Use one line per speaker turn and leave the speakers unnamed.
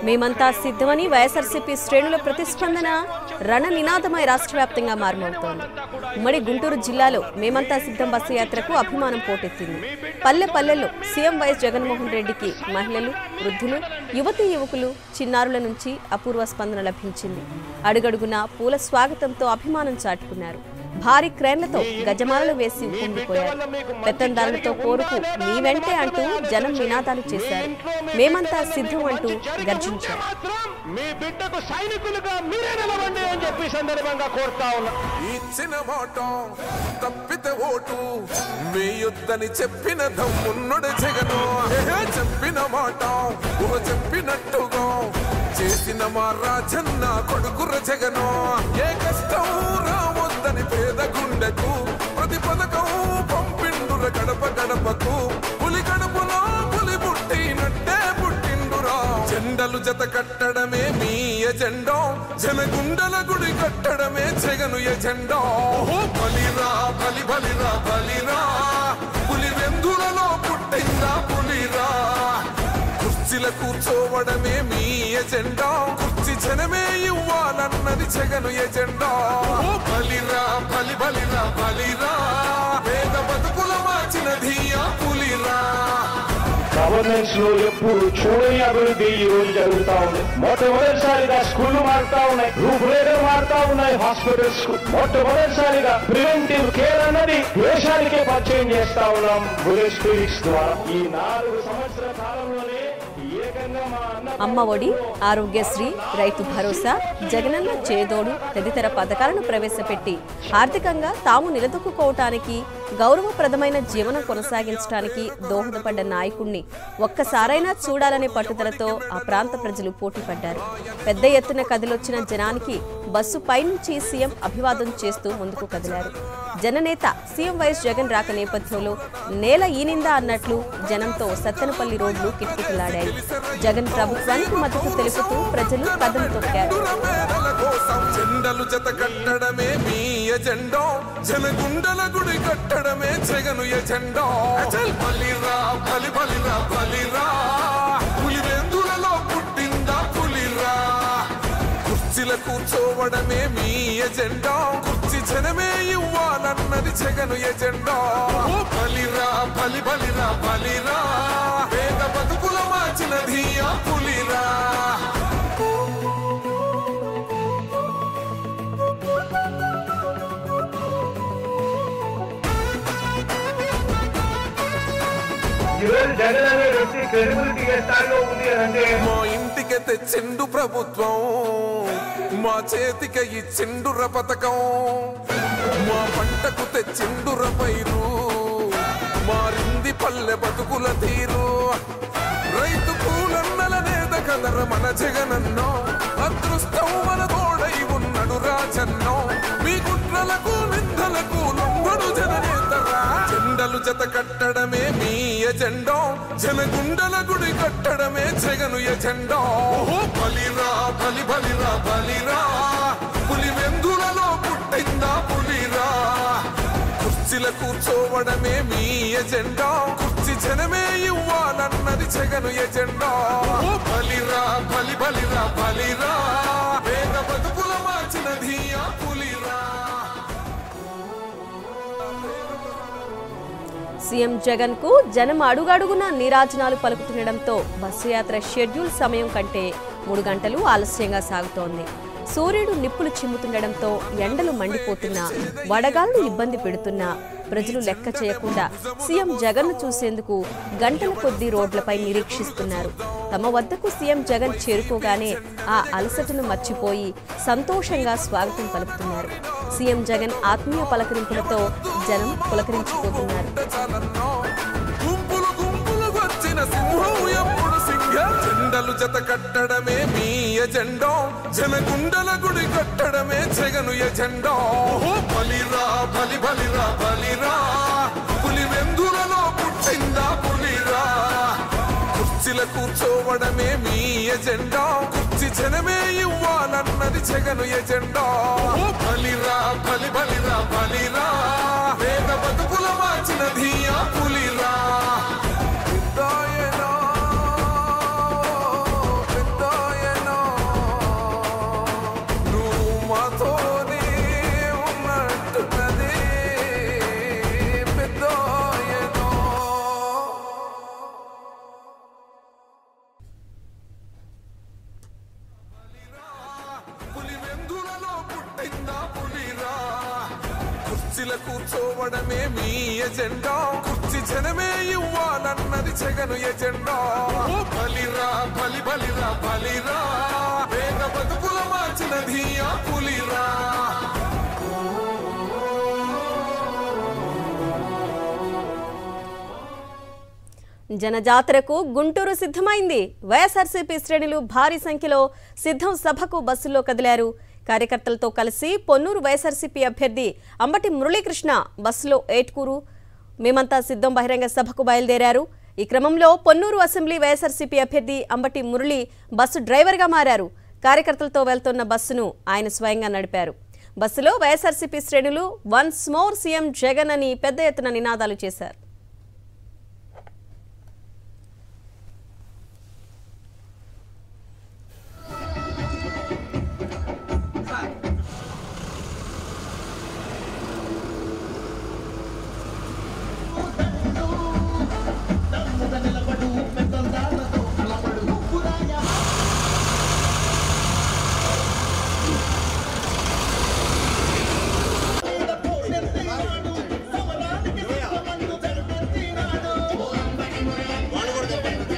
మేమంతా సిద్ధమని వైఎస్ఆర్సీపీ శ్రేణుల ప్రతిస్పందన రణ నినాదమై రాష్ట్ర వ్యాప్తంగా మారుమవుతోంది. ఉమ్మడి గుంటూరు జిల్లాలో మేమంతా సిద్ధం బస్సు యాత్రకు అభిమానం పోటెత్తింది. పల్లె పల్లెల్లో సీఎం వైఎస్ జగన్మోహన్ రెడ్డికి మహిళలు, వృద్ధులు, యువతీ యువకులు, చిన్నారుల నుంచి అపూర్వ స్పందన లభించింది. అడుగడుగునా పూల స్వాగతంతో అభిమానం చాటుకున్నారు. భారీ క్రేన్లతో గజమాలలు వేసి కుంగిపోయారు. పెత్తందారులతో కోరుకు మీ వెంటే అంటూ జనం నినాదాలు చేశారు. మేమంతా సిద్ధం అంటూ గర్జించారు.
మీ బిడ్డకు సైనికులుగా మీరే నిలవండి అని చెప్పి సందర్భంగా కోరుతా ఉన్నా.
ఇచ్చిన మాట తప్పితే ఓటు వేయొద్దని చెప్పిన దమ్మున్నడు జగను. చెప్పిన మాట చెప్పినట్టుగా చేసిన మా రాజన్న కొడుకుర జగను. ఏ కష్టం రావద్దని పేద గుండెకు ప్రతి పథకం పంపిండుర గడప గడపకు. పులి గడపలో పులి పుట్టినట్టే పుట్టిండురా. జెండలు జత కట్టడమే మీ ఎజెండా, జనగుండల గుడి కట్టడమే జగను ఎజెండా. బలిరా బలి బలిరా బలిరా, పులి వెందులలో పుట్టిందా పులిరా. కుర్చీల కూర్చోవడమే మీ ఎజెండా, కుర్చీ జనమే ఇవ్వాలన్నది జగను ఎజెండా. బలిరా బలి బలిరా బలిరా, పేద బతుకుల మార్చినది ఆ పులిరా.
గవర్నెన్స్ లో ఎప్పుడు చూడని అభివృద్ధి ఈ రోజు జరుగుతా ఉంది. మొట్టమొదటిసారిగా స్కూళ్లు మారుతా ఉన్నాయి, రూపురేఖలు మారుతా ఉన్నాయి. హాస్పిటల్స్ కు మొట్టమొదటిసారిగా ప్రివెంటివ్ కేర్ అన్నది దేశానికే పరిచయం చేస్తా ఉన్నాం బుల్లెట్ క్లినిక్స్ ద్వారా. ఈ 4 సంవత్సరాల కాలంలోనే
అమ్మ ఒడి, ఆరోగ్యశ్రీ, రైతు భరోసా, జగనన్న చేదోడు తదితర పథకాలను ప్రవేశపెట్టి ఆర్థికంగా తాము నిలదొక్కుకోవటానికి, గౌరవప్రదమైన జీవనం కొనసాగించడానికి దోహదపడ్డ నాయకుణ్ణి ఒక్కసారైనా చూడాలనే పట్టుదలతో ఆ ప్రాంత ప్రజలు పోటీపడ్డారు. పెద్ద ఎత్తున కదిలొచ్చిన జనానికి బస్సు పైనుంచి సీఎం అభివాదం చేస్తూ ముందుకు కదిలారు. జననేత సీఎం వైఎస్ జగన్ రాక నేపథ్యంలో నేల ఈనిందా అన్నట్లు జనంతో సత్తెనపల్లి రోడ్లు కిటకిటలాడాయి. జగన్ ప్రభుత్వానికి మద్దతు తెలుపుతూ ప్రజలు కదలు తొక్కారు.
జెండలు జత కట్టడమే మీ ఎజెండా, జనగుండల గుడి కట్టడమే జగను ఎజెండా. బలిరా బలి బలిరా బలిరా, పులి వెందులలో పుట్టిందా పులిరా. కుర్చీల కూర్చోవడమే మీ ఎజెండా, కుర్చీ జనమే ఇవ్వాలన్నది జగను ఎజెండా. బలిరా బలి బలిరా బలిరా, పేద బతుకుల మార్చినది ఆ పులిరా.
జగన్ అనే వ్యక్తి క్రెడిబిలిటీ ఏ స్థాయిలో ఉంది అంటే
మా ఇంటికి తెచ్చిండు ప్రభుత్వం, మా చేతికి ఇచ్చిండుర పథకం. మా పంటకు తెచ్చిండుర పైరు, మారింది పల్లె బతుకుల తీరు. రైతు కూలన్నల నేత కదర మన జగనన్నో, అదృష్టం మన తోడై ఉన్నడు రాజన్నో. మీ కుట్రలకు నిందలకు లొంగడు జననేతరా. జెండలు జత కట్టడమే మీ ఎజెండా, జనగుండల గుడి కట్టడమే జగను ఎజెండా. బలిరా బలి బలిరా బలిరా, పులి వెందులలో పుట్టిందా పులిరా. కుర్చీల కూర్చోవడమే మీ ఎజెండా, కుర్చీ జనమే ఇవ్వాలన్నది జగను ఎజెండా. బలిరా బలి బలిరా బలిరా, పేద బతుకుల మార్చినది ఆ పులిరా.
సీఎం జగన్ కు జనం అడుగడుగున నీరాజనాలు పలుకుతుండటంతో బస్సు యాత్ర షెడ్యూల్ సమయం కంటే 3 గంటలు ఆలస్యంగా సాగుతోంది. సూర్యుడు నిప్పులు చిమ్ముతుండటంతో ఎండలు మండిపోతున్నా, వడగాలు ఇబ్బంది పెడుతున్నా ప్రజలు లెక్క చేయకుండా సీఎం జగన్ను చూసేందుకు గంటల కొద్దీ రోడ్లపై నిరీక్షిస్తున్నారు. తమ వద్దకు సీఎం జగన్ చేరుకోగానే ఆ అలసటను మర్చిపోయి సంతోషంగా స్వాగతం పలుకుతున్నారు. సీఎం జగన్ ఆత్మీయ పలకరింపులతో జనం పులకరించిపోతున్నారు.
జెండలు జత కట్టడమే మీ ఎజెండా, జనగుండల గుడి కట్టడమే జగను ఎజెండా. బలిరా బలి బలిరా బలిరా, పులి వెందులలో పుట్టిందా పులిరా. కుర్చీల కూర్చోవడమే మీ ఎజెండా, కుర్చీ జనమే ఇవ్వాలన్నది జగను ఎజెండా. బలిరా బలి బలిరా బలిరా, పేద బతుకుల మార్చినది ఆ పులిరా. పులిరా కుర్చీల కూర్చోవడమే మీ ఎజెండా కుర్చీ జనమే ఇవ్వాలన్నది జగను ఎజెండా బలిరా బలి బలిరా బలిరా వేగ బతుకుల మార్చినది ఆ పులిరా
జనజాతరకు గుంటూరు సిద్ధమైంది. వైఎస్ఆర్సీపీ శ్రేణులు భారీ సంఖ్యలో సిద్ధం సభకు బస్సుల్లో కదిలారు. కార్యకర్తలతో కలిసి పొన్నూరు వైఎస్ఆర్సీపీ అభ్యర్థి అంబటి మురళీకృష్ణ బస్సులో ఏట్కూరు మేమంతా సిద్ధం బహిరంగ సభకు బయలుదేరారు. ఈ క్రమంలో పొన్నూరు అసెంబ్లీ వైఎస్ఆర్సీపీ అభ్యర్థి అంబటి మురళి బస్సు డ్రైవర్గా మారారు. కార్యకర్తలతో వెళ్తున్న బస్సును ఆయన స్వయంగా నడిపారు. బస్సులో వైఎస్ఆర్సీపీ శ్రేణులు వన్స్ మోర్ సీఎం జగన్ అని పెద్ద ఎత్తున నినాదాలు చేశారు.